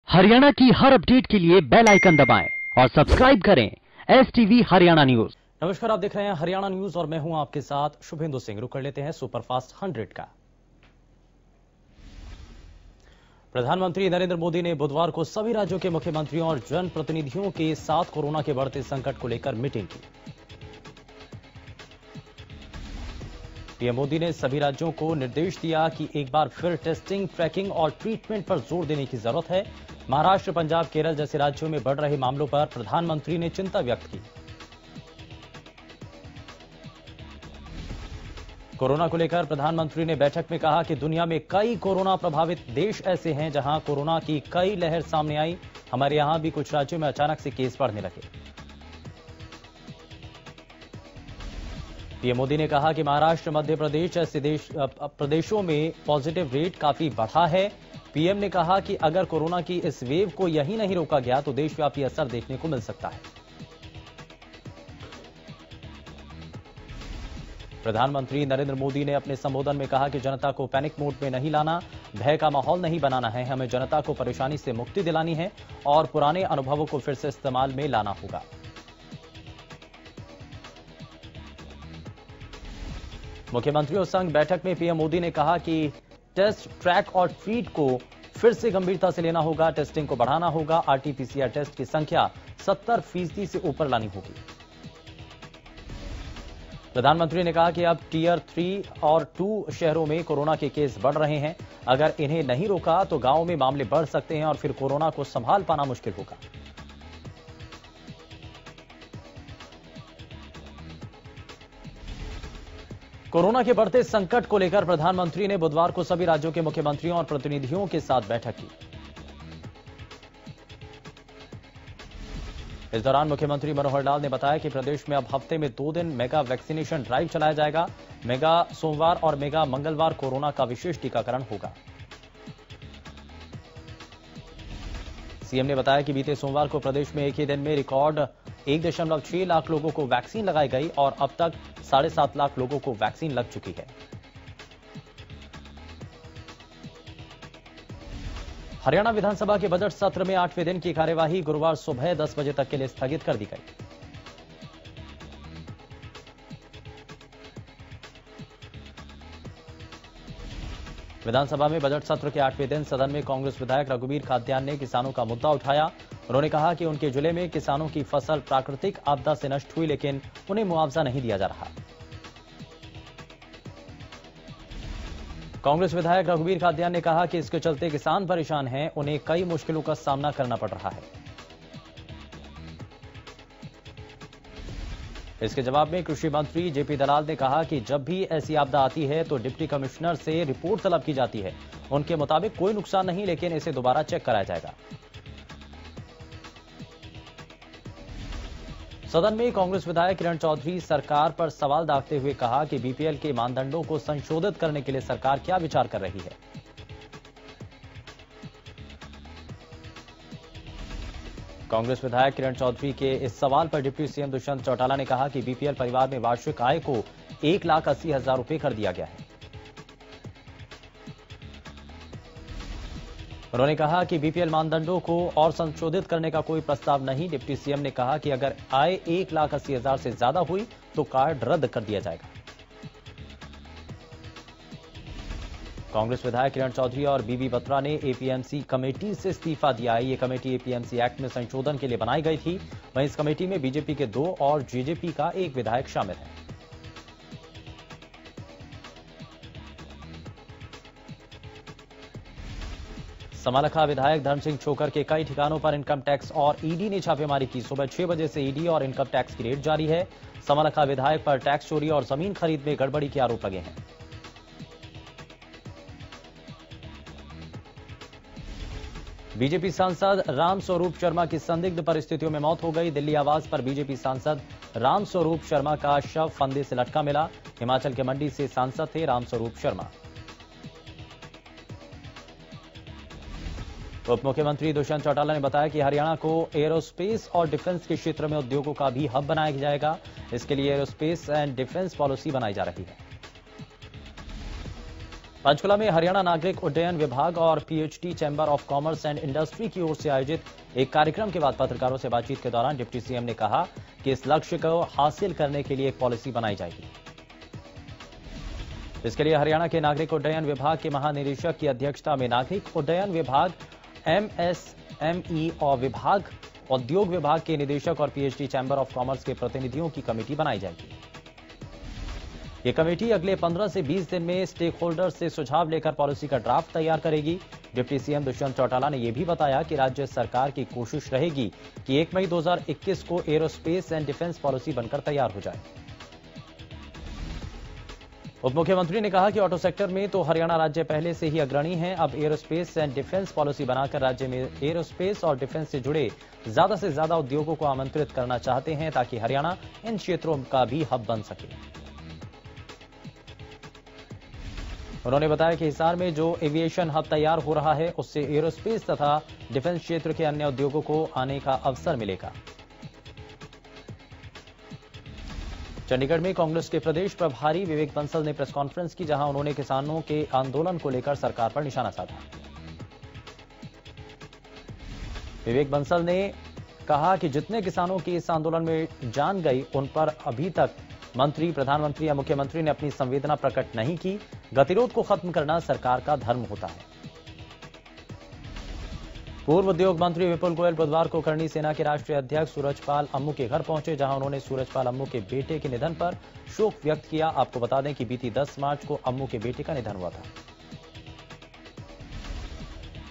हरियाणा की हर अपडेट के लिए बेल आइकन दबाएं और सब्सक्राइब करें एसटीवी हरियाणा न्यूज। नमस्कार, आप देख रहे हैं हरियाणा न्यूज और मैं हूं आपके साथ शुभेंदु सिंह। रुक कर लेते हैं सुपरफास्ट 100 का। प्रधानमंत्री नरेंद्र मोदी ने बुधवार को सभी राज्यों के मुख्यमंत्रियों और जनप्रतिनिधियों के साथ कोरोना के बढ़ते संकट को लेकर मीटिंग की। पीएम मोदी ने सभी राज्यों को निर्देश दिया कि एक बार फिर टेस्टिंग, ट्रैकिंग और ट्रीटमेंट पर जोर देने की जरूरत है। महाराष्ट्र, पंजाब, केरल जैसे राज्यों में बढ़ रहे मामलों पर प्रधानमंत्री ने चिंता व्यक्त की। कोरोना को लेकर प्रधानमंत्री ने बैठक में कहा कि दुनिया में कई कोरोना प्रभावित देश ऐसे हैं जहां कोरोना की कई लहर सामने आई। हमारे यहां भी कुछ राज्यों में अचानक से केस बढ़ने लगे। पीएम मोदी ने कहा कि महाराष्ट्र, मध्य प्रदेश जैसे प्रदेशों में पॉजिटिव रेट काफी बढ़ा है। पीएम ने कहा कि अगर कोरोना की इस वेव को यहीं नहीं रोका गया तो देशव्यापी असर देखने को मिल सकता है। प्रधानमंत्री नरेंद्र मोदी ने अपने संबोधन में कहा कि जनता को पैनिक मोड में नहीं लाना, भय का माहौल नहीं बनाना है। हमें जनता को परेशानी से मुक्ति दिलानी है और पुराने अनुभवों को फिर से इस्तेमाल में लाना होगा। मुख्यमंत्रियों संघ बैठक में पीएम मोदी ने कहा कि टेस्ट, ट्रैक और ट्रीट को फिर से गंभीरता से लेना होगा। टेस्टिंग को बढ़ाना होगा। आरटी-पीसीआर टेस्ट की संख्या 70% से ऊपर लानी होगी। प्रधानमंत्री ने कहा कि अब टियर 3 और 2 शहरों में कोरोना के केस बढ़ रहे हैं। अगर इन्हें नहीं रोका तो गांवों में मामले बढ़ सकते हैं और फिर कोरोना को संभाल पाना मुश्किल होगा। कोरोना के बढ़ते संकट को लेकर प्रधानमंत्री ने बुधवार को सभी राज्यों के मुख्यमंत्रियों और प्रतिनिधियों के साथ बैठक की। इस दौरान मुख्यमंत्री मनोहर लाल ने बताया कि प्रदेश में अब हफ्ते में 2 दिन मेगा वैक्सीनेशन ड्राइव चलाया जाएगा। मेगा सोमवार और मेगा मंगलवार कोरोना का विशेष टीकाकरण होगा। सीएम ने बताया कि बीते सोमवार को प्रदेश में एक ही दिन में रिकॉर्ड 1.6 लाख लोगों को वैक्सीन लगाई गई और अब तक 7.5 लाख लोगों को वैक्सीन लग चुकी है। हरियाणा विधानसभा के बजट सत्र में 8वें दिन की कार्यवाही गुरुवार सुबह 10 बजे तक के लिए स्थगित कर दी गई। विधानसभा में बजट सत्र के 8वें दिन सदन में कांग्रेस विधायक रघुवीर खाद्यान ने किसानों का मुद्दा उठाया। उन्होंने कहा कि उनके जिले में किसानों की फसल प्राकृतिक आपदा से नष्ट हुई लेकिन उन्हें मुआवजा नहीं दिया जा रहा। कांग्रेस विधायक रघुवीर खाद्यान ने कहा कि इसके चलते किसान परेशान हैं, उन्हें कई मुश्किलों का सामना करना पड़ रहा है। इसके जवाब में कृषि मंत्री जेपी दलाल ने कहा कि जब भी ऐसी आपदा आती है तो डिप्टी कमिश्नर से रिपोर्ट तलब की जाती है। उनके मुताबिक कोई नुकसान नहीं, लेकिन इसे दोबारा चेक कराया जाएगा। सदन में कांग्रेस विधायक किरण चौधरी सरकार पर सवाल दागते हुए कहा कि बीपीएल के मानदंडों को संशोधित करने के लिए सरकार क्या विचार कर रही है। कांग्रेस विधायक किरण चौधरी के इस सवाल पर डिप्टी सीएम दुष्यंत चौटाला ने कहा कि बीपीएल परिवार में वार्षिक आय को 1,80,000 रुपए कर दिया गया है। उन्होंने कहा कि बीपीएल मानदंडों को और संशोधित करने का कोई प्रस्ताव नहीं। डिप्टी सीएम ने कहा कि अगर आय 1,80,000 से ज्यादा हुई तो कार्ड रद्द कर दिया जाएगा। कांग्रेस विधायक किरण चौधरी और बीबी बत्रा ने एपीएमसी कमेटी से इस्तीफा दिया है। ये कमेटी एपीएमसी एक्ट में संशोधन के लिए बनाई गई थी। वहीं इस कमेटी में बीजेपी के 2 और जेजेपी का 1 विधायक शामिल है। समालखा विधायक धर्म सिंह छोकर के कई ठिकानों पर इनकम टैक्स और ईडी ने छापेमारी की। सुबह 6 बजे से ईडी और इनकम टैक्स की रेड जारी है। समालखा विधायक पर टैक्स चोरी और जमीन खरीद में गड़बड़ी के आरोप लगे हैं। बीजेपी सांसद राम स्वरूप शर्मा की संदिग्ध परिस्थितियों में मौत हो गई। दिल्ली आवास पर बीजेपी सांसद राम स्वरूप शर्मा का शव फंदे से लटका मिला। हिमाचल के मंडी से सांसद थे राम स्वरूप शर्मा। उप मुख्यमंत्री दुष्यंत चौटाला ने बताया कि हरियाणा को एरोस्पेस और डिफेंस के क्षेत्र में उद्योगों का भी हब बनाया जाएगा। इसके लिए एरोस्पेस एंड डिफेंस पॉलिसी बनाई जा रही है। पंचकुला में हरियाणा नागरिक उड्डयन विभाग और PhD chamber of commerce and industry की ओर से आयोजित एक कार्यक्रम के बाद पत्रकारों से बातचीत के दौरान डिप्टी सीएम ने कहा कि इस लक्ष्य को हासिल करने के लिए एक पॉलिसी बनाई जाएगी। इसके लिए हरियाणा के नागरिक उड्डयन विभाग के महानिदेशक की अध्यक्षता में नागरिक उड्डयन विभाग, एमएसएमई और विभाग, उद्योग विभाग के निदेशक और पीएचडी चैंबर ऑफ कॉमर्स के प्रतिनिधियों की कमेटी बनाई जाएगी। ये कमेटी अगले 15 से 20 दिन में स्टेक होल्डर्स से सुझाव लेकर पॉलिसी का ड्राफ्ट तैयार करेगी। डिप्टी सीएम दुष्यंत चौटाला ने यह भी बताया कि राज्य सरकार की कोशिश रहेगी कि 1 मई 2021 को एरोस्पेस एंड डिफेंस पॉलिसी बनकर तैयार हो जाए। उप मुख्यमंत्री ने कहा कि ऑटो सेक्टर में तो हरियाणा राज्य पहले से ही अग्रणी है। अब एरोस्पेस एंड डिफेंस पॉलिसी बनाकर राज्य में एरोस्पेस और डिफेंस से जुड़े ज्यादा से ज्यादा उद्योगों को आमंत्रित करना चाहते हैं ताकि हरियाणा इन क्षेत्रों का भी हब बन सके। उन्होंने बताया कि हिसार में जो एविएशन हब तैयार हो रहा है उससे एरोस्पेस तथा डिफेंस क्षेत्र के अन्य उद्योगों को आने का अवसर मिलेगा। चंडीगढ़ में कांग्रेस के प्रदेश प्रभारी विवेक बंसल ने प्रेस कॉन्फ्रेंस की, जहां उन्होंने किसानों के आंदोलन को लेकर सरकार पर निशाना साधा। विवेक बंसल ने कहा कि जितने किसानों की इस आंदोलन में जान गई उन पर अभी तक मंत्री, प्रधानमंत्री या मुख्यमंत्री ने अपनी संवेदना प्रकट नहीं की। गतिरोध को खत्म करना सरकार का धर्म होता है। पूर्व उद्योग मंत्री विपुल गोयल बुधवार को करणी सेना के राष्ट्रीय अध्यक्ष सूरजपाल अम्मू के घर पहुंचे, जहां उन्होंने सूरजपाल अम्मू के बेटे के निधन पर शोक व्यक्त किया। आपको बता दें कि बीती 10 मार्च को अम्मू के बेटे का निधन हुआ था।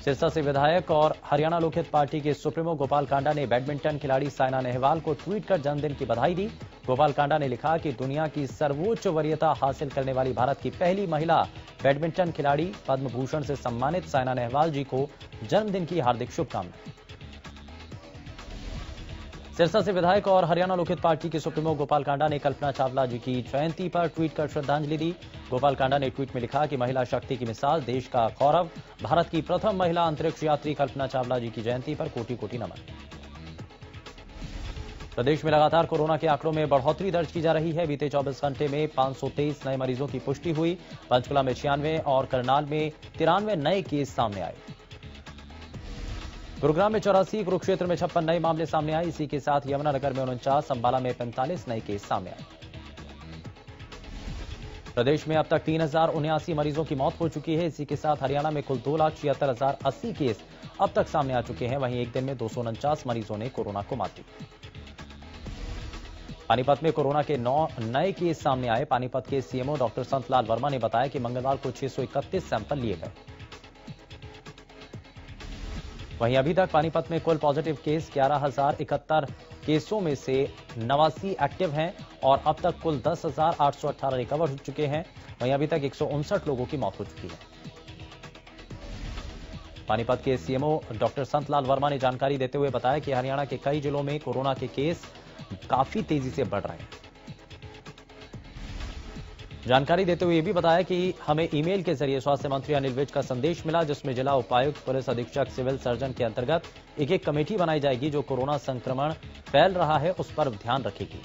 सिरसा से विधायक और हरियाणा लोकहित पार्टी के सुप्रीमो गोपाल कांडा ने बैडमिंटन खिलाड़ी साइना नेहवाल को ट्वीट कर जन्मदिन की बधाई दी। गोपाल कांडा ने लिखा कि दुनिया की सर्वोच्च वरीयता हासिल करने वाली भारत की पहली महिला बैडमिंटन खिलाड़ी पद्म भूषण से सम्मानित साइना नेहवाल जी को जन्मदिन की हार्दिक शुभकामनाएं। सिरसा से विधायक और हरियाणा लोकहित पार्टी के सुप्रीमो गोपाल कांडा ने कल्पना चावला जी की जयंती पर ट्वीट कर श्रद्धांजलि दी। गोपाल कांडा ने ट्वीट में लिखा कि महिला शक्ति की मिसाल, देश का गौरव, भारत की प्रथम महिला अंतरिक्ष यात्री कल्पना चावला जी की जयंती पर कोटि कोटि नमन। प्रदेश में लगातार कोरोना के आंकड़ों में बढ़ोतरी दर्ज की जा रही है। बीते 24 घंटे में 523 नए मरीजों की पुष्टि हुई। पंचकुला में 96 और करनाल में 93 नए केस सामने आए। गुरुग्राम में 84, कुरुक्षेत्र में 56 नए मामले सामने आए। इसी के साथ यमुनानगर में 49, अंबाला में 45 नए केस सामने आए। प्रदेश में अब तक 3079 मरीजों की मौत हो चुकी है। इसी के साथ हरियाणा में कुल 2,76,080 केस अब तक सामने आ चुके हैं। वहीं एक दिन में 249 मरीजों ने कोरोना को मात दी। पानीपत में कोरोना के 9 नए केस सामने आए। पानीपत के सीएमओ डॉक्टर संतलाल वर्मा ने बताया कि मंगलवार को 631 सैंपल लिए गए। वहीं अभी तक पानीपत में कुल पॉजिटिव केस 11,071 केसों में से 89 एक्टिव हैं और अब तक कुल 10,818 रिकवर हो चुके हैं। वहीं अभी तक 159 लोगों की मौत हो चुकी है। पानीपत के सीएमओ डॉक्टर संतलाल वर्मा ने जानकारी देते हुए बताया कि हरियाणा के कई जिलों में कोरोना के केस काफी तेजी से बढ़ रहे हैं। जानकारी देते हुए यह भी बताया कि हमें ईमेल के जरिए स्वास्थ्य मंत्री अनिल विज का संदेश मिला, जिसमें जिला उपायुक्त, पुलिस अधीक्षक, सिविल सर्जन के अंतर्गत एक कमेटी बनाई जाएगी जो कोरोना संक्रमण फैल रहा है उस पर ध्यान रखेगी।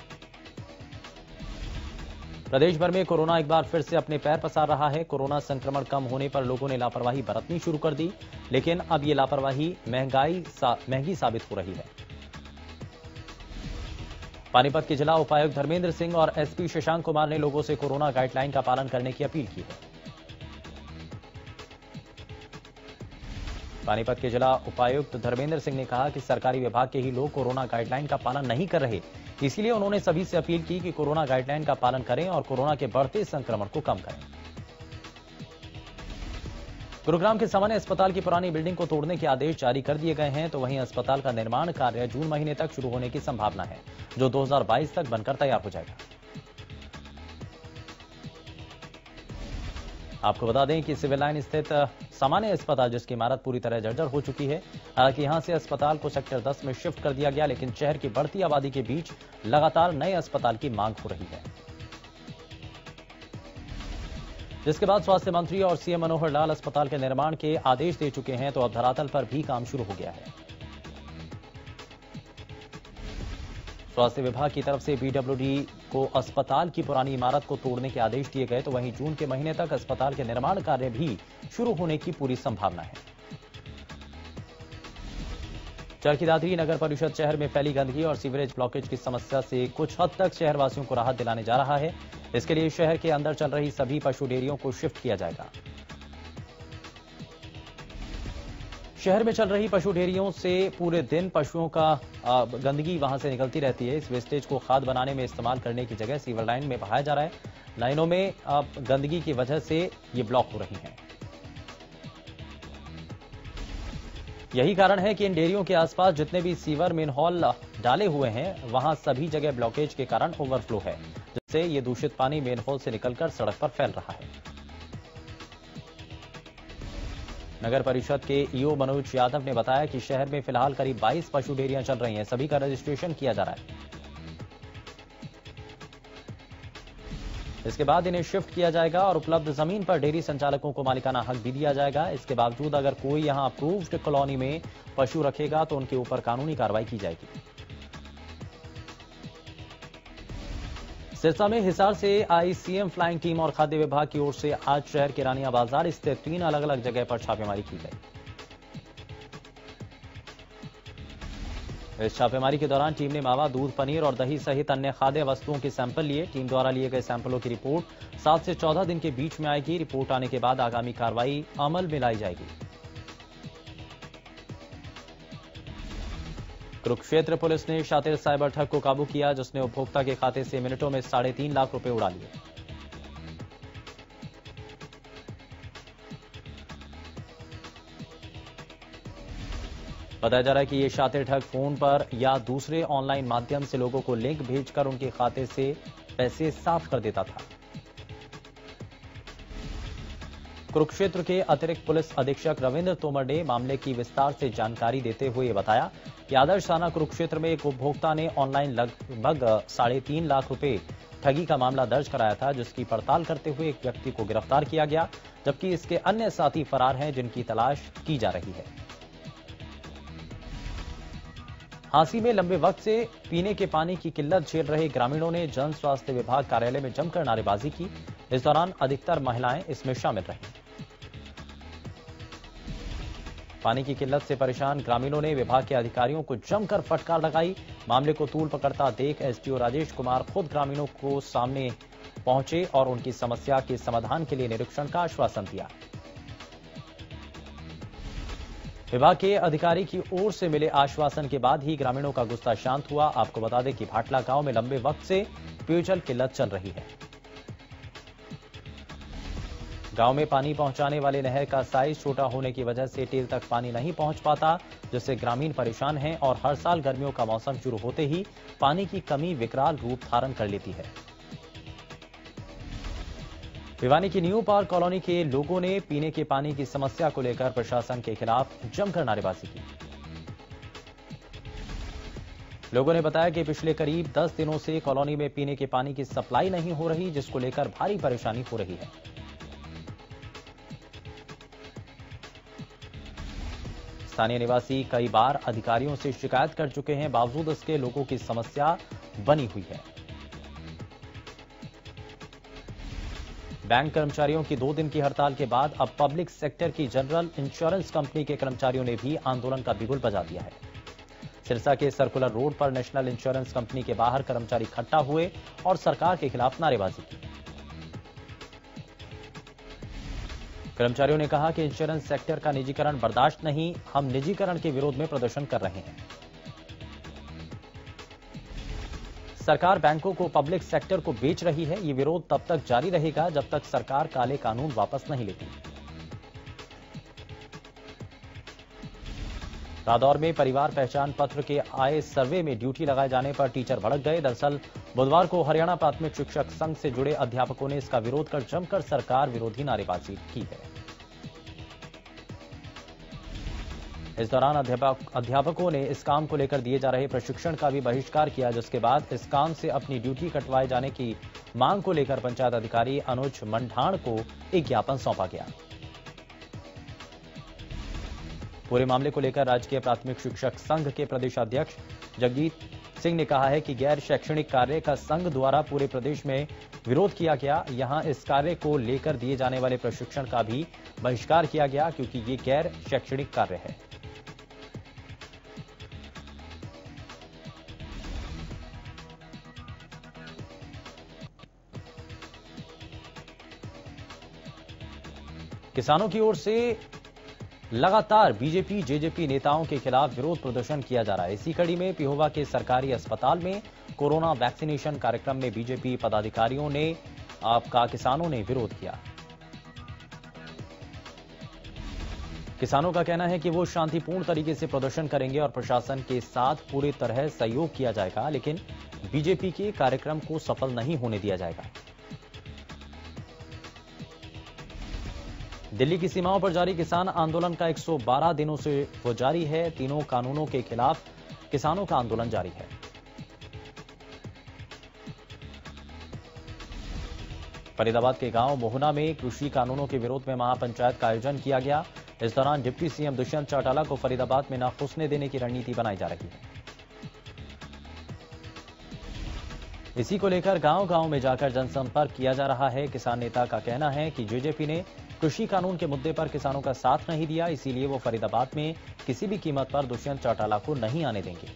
प्रदेश भर में कोरोना एक बार फिर से अपने पैर पसार रहा है। कोरोना संक्रमण कम होने पर लोगों ने लापरवाही बरतनी शुरू कर दी, लेकिन अब ये लापरवाही महंगी साबित हो रही है। पानीपत के जिला उपायुक्त धर्मेंद्र सिंह और एसपी शशांक कुमार ने लोगों से कोरोना गाइडलाइन का पालन करने की अपील की है। पानीपत के जिला उपायुक्त धर्मेंद्र सिंह ने कहा कि सरकारी विभाग के ही लोग कोरोना गाइडलाइन का पालन नहीं कर रहे, इसलिए उन्होंने सभी से अपील की कि कोरोना गाइडलाइन का पालन करें और कोरोना के बढ़ते संक्रमण को कम करें। गुरुग्राम के सामान्य अस्पताल की पुरानी बिल्डिंग को तोड़ने के आदेश जारी कर दिए गए हैं, तो वहीं अस्पताल का निर्माण कार्य जून महीने तक शुरू होने की संभावना है, जो 2022 तक बनकर तैयार हो जाएगा। आपको बता दें कि सिविल लाइन स्थित सामान्य अस्पताल, जिसकी इमारत पूरी तरह जर्जर हो चुकी है, हालांकि यहां से अस्पताल को सेक्टर 10 में शिफ्ट कर दिया गया, लेकिन शहर की बढ़ती आबादी के बीच लगातार नए अस्पताल की मांग हो रही है, जिसके बाद स्वास्थ्य मंत्री और सीएम मनोहर लाल अस्पताल के निर्माण के आदेश दे चुके हैं, तो अब धरातल पर भी काम शुरू हो गया है। स्वास्थ्य विभाग की तरफ से पीडब्ल्यूडी को अस्पताल की पुरानी इमारत को तोड़ने के आदेश दिए गए, तो वहीं जून के महीने तक अस्पताल के निर्माण कार्य भी शुरू होने की पूरी संभावना है। चरखी दादरी नगर परिषद शहर में फैली गंदगी और सीवरेज ब्लॉकेज की समस्या से कुछ हद तक शहरवासियों को राहत दिलाने जा रहा है। इसके लिए शहर के अंदर चल रही सभी पशु डेयरियों को शिफ्ट किया जाएगा। शहर में चल रही पशु डेयरियों से पूरे दिन पशुओं का गंदगी वहां से निकलती रहती है। इस वेस्टेज को खाद बनाने में इस्तेमाल करने की जगह सीवर लाइन में बहाया जा रहा है। लाइनों में गंदगी की वजह से ये ब्लॉक हो रही हैं। यही कारण है कि इन डेयरियों के आसपास जितने भी सीवर मेनहॉल डाले हुए हैं, वहां सभी जगह ब्लॉकेज के कारण ओवरफ्लो है, जिससे ये दूषित पानी मेनहॉल से निकलकर सड़क पर फैल रहा है। नगर परिषद के ईओ मनोज यादव ने बताया कि शहर में फिलहाल करीब 22 पशु डेयरियां चल रही हैं। सभी का रजिस्ट्रेशन किया जा रहा है। इसके बाद इन्हें शिफ्ट किया जाएगा और उपलब्ध जमीन पर डेयरी संचालकों को मालिकाना हक भी दिया जाएगा। इसके बावजूद अगर कोई यहां अप्रूव्ड कॉलोनी में पशु रखेगा तो उनके ऊपर कानूनी कार्रवाई की जाएगी। सिरसा में हिसार से आई सीएम फ्लाइंग टीम और खाद्य विभाग की ओर से आज शहर के रानिया बाजार स्थित 3 अलग अलग जगह पर छापेमारी की गई। इस छापेमारी के दौरान टीम ने मावा, दूध, पनीर और दही सहित अन्य खाद्य वस्तुओं के सैंपल लिए। टीम द्वारा लिए गए सैंपलों की रिपोर्ट 7 से 14 दिन के बीच में आएगी। रिपोर्ट आने के बाद आगामी कार्रवाई अमल में लाई जाएगी। कुरुक्षेत्र पुलिस ने शातिर साइबर ठग को काबू किया, जिसने उपभोक्ता के खाते से मिनटों में 3.5 लाख रुपए उड़ा लिए। बताया जा रहा है कि यह शातिर ठग फोन पर या दूसरे ऑनलाइन माध्यम से लोगों को लिंक भेजकर उनके खाते से पैसे साफ कर देता था। कुरुक्षेत्र के अतिरिक्त पुलिस अधीक्षक रविंद्र तोमर ने मामले की विस्तार से जानकारी देते हुए बताया कि आदर्श थाना कुरुक्षेत्र में एक उपभोक्ता ने ऑनलाइन लगभग 3.5 लाख रुपए ठगी का मामला दर्ज कराया था, जिसकी पड़ताल करते हुए एक व्यक्ति को गिरफ्तार किया गया, जबकि इसके अन्य साथी फरार हैं, जिनकी तलाश की जा रही है। हांसी में लंबे वक्त से पीने के पानी की किल्लत झेल रहे ग्रामीणों ने जन स्वास्थ्य विभाग कार्यालय में जमकर नारेबाजी की। इस दौरान अधिकतर महिलाएं इसमें शामिल रहीं। पानी की किल्लत से परेशान ग्रामीणों ने विभाग के अधिकारियों को जमकर फटकार लगाई। मामले को तूल पकड़ता देख एसडीओ राजेश कुमार खुद ग्रामीणों को सामने पहुंचे और उनकी समस्या के समाधान के लिए निरीक्षण का आश्वासन दिया। विभाग के अधिकारी की ओर से मिले आश्वासन के बाद ही ग्रामीणों का गुस्सा शांत हुआ। आपको बता दें कि भाटला गांव में लंबे वक्त से पेयजल किल्लत चल रही है। गांव में पानी पहुंचाने वाले नहर का साइज छोटा होने की वजह से टेल तक पानी नहीं पहुंच पाता, जिससे ग्रामीण परेशान हैं और हर साल गर्मियों का मौसम शुरू होते ही पानी की कमी विकराल रूप धारण कर लेती है। भिवानी की न्यू पार्क कॉलोनी के लोगों ने पीने के पानी की समस्या को लेकर प्रशासन के खिलाफ जमकर नारेबाजी की। लोगों ने बताया कि पिछले करीब 10 दिनों से कॉलोनी में पीने के पानी की सप्लाई नहीं हो रही, जिसको लेकर भारी परेशानी हो रही है। स्थानीय निवासी कई बार अधिकारियों से शिकायत कर चुके हैं, बावजूद इसके लोगों की समस्या बनी हुई है। बैंक कर्मचारियों की 2 दिन की हड़ताल के बाद अब पब्लिक सेक्टर की जनरल इंश्योरेंस कंपनी के कर्मचारियों ने भी आंदोलन का बिगुल बजा दिया है। सिरसा के सर्कुलर रोड पर नेशनल इंश्योरेंस कंपनी के बाहर कर्मचारी इकट्ठा हुए और सरकार के खिलाफ नारेबाजी की। कर्मचारियों ने कहा कि इंश्योरेंस सेक्टर का निजीकरण बर्दाश्त नहीं, हम निजीकरण के विरोध में प्रदर्शन कर रहे हैं। सरकार बैंकों को पब्लिक सेक्टर को बेच रही है। ये विरोध तब तक जारी रहेगा जब तक सरकार काले कानून वापस नहीं लेती। रादौर में परिवार पहचान पत्र के आए सर्वे में ड्यूटी लगाए जाने पर टीचर भड़क गए। दरअसल बुधवार को हरियाणा प्राथमिक शिक्षक संघ से जुड़े अध्यापकों ने इसका विरोध कर जमकर सरकार विरोधी नारेबाजी की है। इस दौरान अध्यापकों ने इस काम को लेकर दिए जा रहे प्रशिक्षण का भी बहिष्कार किया, जिसके बाद इस काम से अपनी ड्यूटी कटवाए जाने की मांग को लेकर पंचायत अधिकारी अनुज मंढाण को एक ज्ञापन सौंपा गया। पूरे मामले को लेकर राजकीय प्राथमिक शिक्षक संघ के प्रदेश अध्यक्ष जगजीत सिंह ने कहा है कि गैर शैक्षणिक कार्य का संघ द्वारा पूरे प्रदेश में विरोध किया गया। यहां इस कार्य को लेकर दिए जाने वाले प्रशिक्षण का भी बहिष्कार किया गया क्योंकि ये गैर शैक्षणिक कार्य है। किसानों की ओर से लगातार बीजेपी जेजेपी नेताओं के खिलाफ विरोध प्रदर्शन किया जा रहा है। इसी कड़ी में पिहोवा के सरकारी अस्पताल में कोरोना वैक्सीनेशन कार्यक्रम में बीजेपी पदाधिकारियों ने किसानों ने विरोध किया। किसानों का कहना है कि वो शांतिपूर्ण तरीके से प्रदर्शन करेंगे और प्रशासन के साथ पूरी तरह सहयोग किया जाएगा, लेकिन बीजेपी के कार्यक्रम को सफल नहीं होने दिया जाएगा। दिल्ली की सीमाओं पर जारी किसान आंदोलन का 112 दिनों से वो जारी है। तीनों कानूनों के खिलाफ किसानों का आंदोलन जारी है। फरीदाबाद के गांव मोहना में कृषि कानूनों के विरोध में महापंचायत का आयोजन किया गया। इस दौरान डिप्टी सीएम दुष्यंत चौटाला को फरीदाबाद में न घुसने देने की रणनीति बनाई जा रही है। इसी को लेकर गांव-गांव में जाकर जनसंपर्क किया जा रहा है। किसान नेता का कहना है कि जेजेपी ने कृषि कानून के मुद्दे पर किसानों का साथ नहीं दिया, इसीलिए वो फरीदाबाद में किसी भी कीमत पर दुष्यंत चौटाला को नहीं आने देंगे।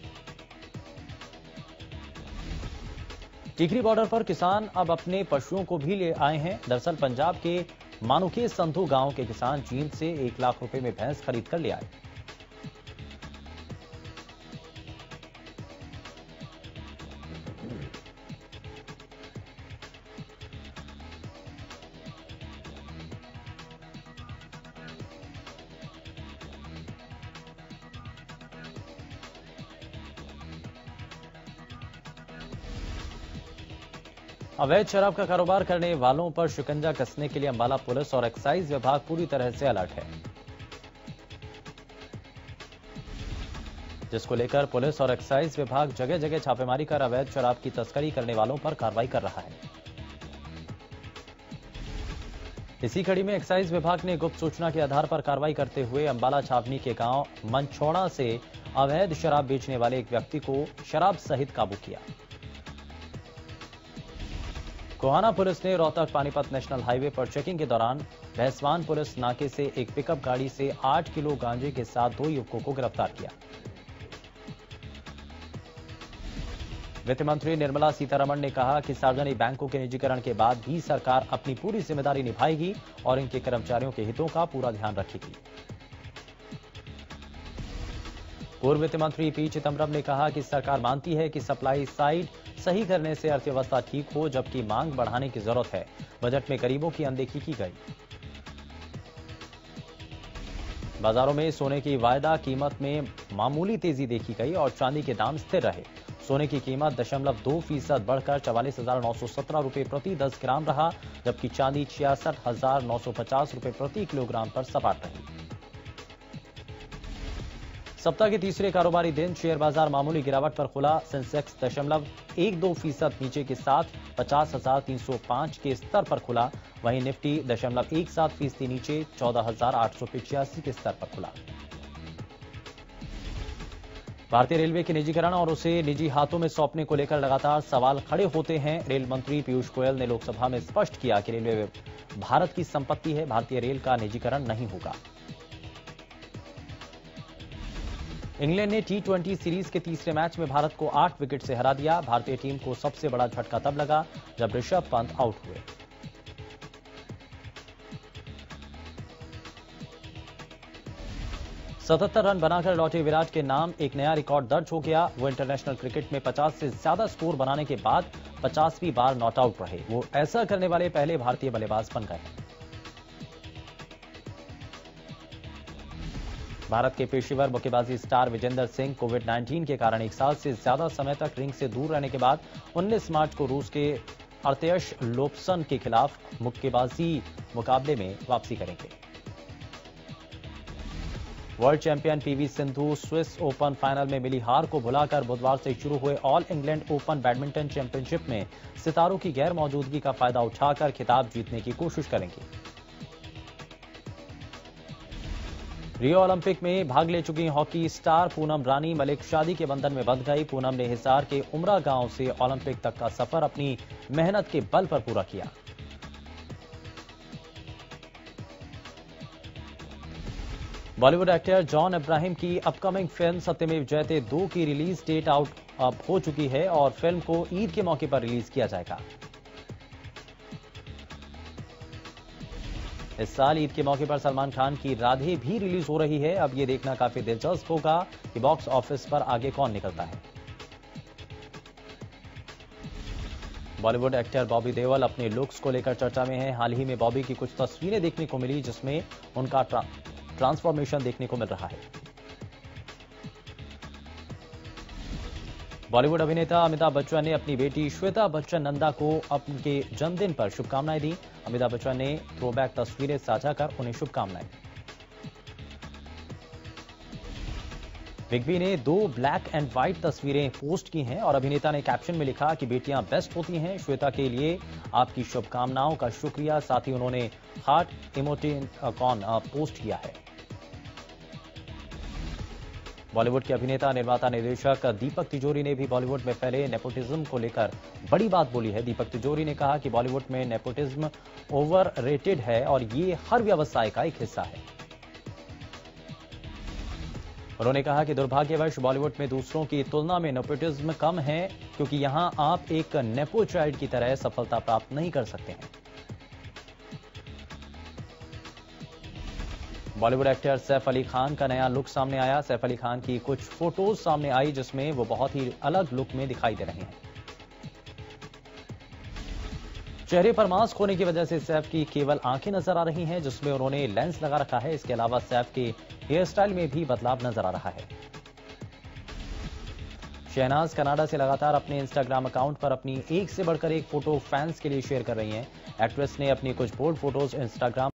टिकरी बॉर्डर पर किसान अब अपने पशुओं को भी ले आए हैं। दरअसल पंजाब के मानुके संधू गांव के किसान चीन से 1 लाख रुपए में भैंस खरीद कर ले आए। अवैध शराब का कारोबार करने वालों पर शिकंजा कसने के लिए अंबाला पुलिस और एक्साइज विभाग पूरी तरह से अलर्ट है, जिसको लेकर पुलिस और एक्साइज विभाग जगह जगह छापेमारी कर अवैध शराब की तस्करी करने वालों पर कार्रवाई कर रहा है। इसी कड़ी में एक्साइज विभाग ने गुप्त सूचना के आधार पर कार्रवाई करते हुए अंबाला छावनी के गांव मनछोड़ा से अवैध शराब बेचने वाले एक व्यक्ति को शराब सहित काबू किया। कोहाना पुलिस ने रोहतक पानीपत नेशनल हाईवे पर चेकिंग के दौरान भैंसवान पुलिस नाके से एक पिकअप गाड़ी से 8 किलो गांजे के साथ 2 युवकों को गिरफ्तार किया। वित्त मंत्री निर्मला सीतारमण ने कहा कि सार्वजनिक बैंकों के निजीकरण के बाद भी सरकार अपनी पूरी जिम्मेदारी निभाएगी और इनके कर्मचारियों के हितों का पूरा ध्यान रखेगी। पूर्व वित्त मंत्री पी चिदंबरम ने कहा कि सरकार मानती है कि सप्लाई साइड सही करने से अर्थव्यवस्था ठीक हो, जबकि मांग बढ़ाने की जरूरत है। बजट में गरीबों की अनदेखी की गई। बाजारों में सोने की वायदा कीमत में मामूली तेजी देखी गई और चांदी के दाम स्थिर रहे। सोने की कीमत 0.2% बढ़कर 44,917 रुपए प्रति 10 ग्राम रहा, जबकि चांदी 66,950 रुपए प्रति किलोग्राम पर सपाट रही। सप्ताह के तीसरे कारोबारी दिन शेयर बाजार मामूली गिरावट पर खुला। सेंसेक्स 0.12% नीचे के साथ 50,305 के स्तर पर खुला। वहीं निफ्टी 0.17% नीचे 14,885 के स्तर पर खुला। भारतीय रेलवे के निजीकरण और उसे निजी हाथों में सौंपने को लेकर लगातार सवाल खड़े होते हैं। रेल मंत्री पीयूष गोयल ने लोकसभा में स्पष्ट किया कि रेलवे भारत की संपत्ति है, भारतीय रेल का निजीकरण नहीं होगा। इंग्लैंड ने T20 सीरीज के तीसरे मैच में भारत को 8 विकेट से हरा दिया। भारतीय टीम को सबसे बड़ा झटका तब लगा जब ऋषभ पंत आउट हुए। सतहत्तर रन बनाकर लौटे विराट के नाम एक नया रिकॉर्ड दर्ज हो गया। वो इंटरनेशनल क्रिकेट में 50 से ज्यादा स्कोर बनाने के बाद 50वीं बार नॉट आउट रहे। वो ऐसा करने वाले पहले भारतीय बल्लेबाज बन गए। भारत के पेशेवर मुक्केबाजी स्टार विजेंदर सिंह कोविड-19 के कारण 1 साल से ज्यादा समय तक रिंग से दूर रहने के बाद 19 मार्च को रूस के अर्तेश लोप्सन के खिलाफ मुक्केबाजी मुकाबले में वापसी करेंगे। World champion PV Sindhu Swiss open final में मिली हार को भुलाकर बुधवार से शुरू हुए all England open badminton championship में सितारों की गैर मौजूदगी का फायदा उठाकर खिताब जीतने की कोशिश करेंगे। रियो ओलंपिक में भाग ले चुकी हॉकी स्टार पूनम रानी मलिक शादी के बंधन में बंध गई। पूनम ने हिसार के उमरा गांव से ओलंपिक तक का सफर अपनी मेहनत के बल पर पूरा किया। बॉलीवुड एक्टर जॉन इब्राहिम की अपकमिंग फिल्म सत्यमेव जयते 2 की रिलीज डेट आउट अब हो चुकी है और फिल्म को ईद के मौके पर रिलीज किया जाएगा। इस साल ईद के मौके पर सलमान खान की राधे भी रिलीज हो रही है। अब यह देखना काफी दिलचस्प होगा कि बॉक्स ऑफिस पर आगे कौन निकलता है। बॉलीवुड एक्टर बॉबी देओल अपने लुक्स को लेकर चर्चा में है। हाल ही में बॉबी की कुछ तस्वीरें देखने को मिली जिसमें उनका ट्रांसफॉर्मेशन देखने को मिल रहा है। बॉलीवुड अभिनेता अमिताभ बच्चन ने अपनी बेटी श्वेता बच्चन नंदा को उनके जन्मदिन पर शुभकामनाएं दी। अमिताभ बच्चन ने थ्रोबैक तस्वीरें साझा कर उन्हें शुभकामनाएं दी। बिग बी ने 2 ब्लैक एंड व्हाइट तस्वीरें पोस्ट की हैं और अभिनेता ने कैप्शन में लिखा कि बेटियां बेस्ट होती हैं, श्वेता के लिए आपकी शुभकामनाओं का शुक्रिया। साथ ही उन्होंने हार्ट इमोटिकॉन पोस्ट किया है। बॉलीवुड के अभिनेता निर्माता निर्देशक दीपक तिजोरी ने भी बॉलीवुड में फैले नेपोटिज्म को लेकर बड़ी बात बोली है। दीपक तिजोरी ने कहा कि बॉलीवुड में नेपोटिज्म ओवररेटेड है और ये हर व्यवसाय का एक हिस्सा है। उन्होंने कहा कि दुर्भाग्यवश बॉलीवुड में दूसरों की तुलना में नेपोटिज्म कम है क्योंकि यहां आप एक नेपो चाइल्ड की तरह सफलता प्राप्त नहीं कर सकते हैं। बॉलीवुड एक्टर सैफ अली खान का नया लुक सामने आया। सैफ अली खान की कुछ फोटोज सामने आई जिसमें वो बहुत ही अलग लुक में दिखाई दे रहे हैं। चेहरे पर मास्क होने की वजह से सैफ की केवल आंखें नजर आ रही हैं जिसमें उन्होंने लेंस लगा रखा है। इसके अलावा सैफ के हेयर स्टाइल में भी बदलाव नजर आ रहा है। शहनाज कनाडा से लगातार अपने इंस्टाग्राम अकाउंट पर अपनी एक से बढ़कर एक फोटो फैंस के लिए शेयर कर रही हैं। एक्ट्रेस ने अपनी कुछ बोल्ड फोटोज इंस्टाग्राम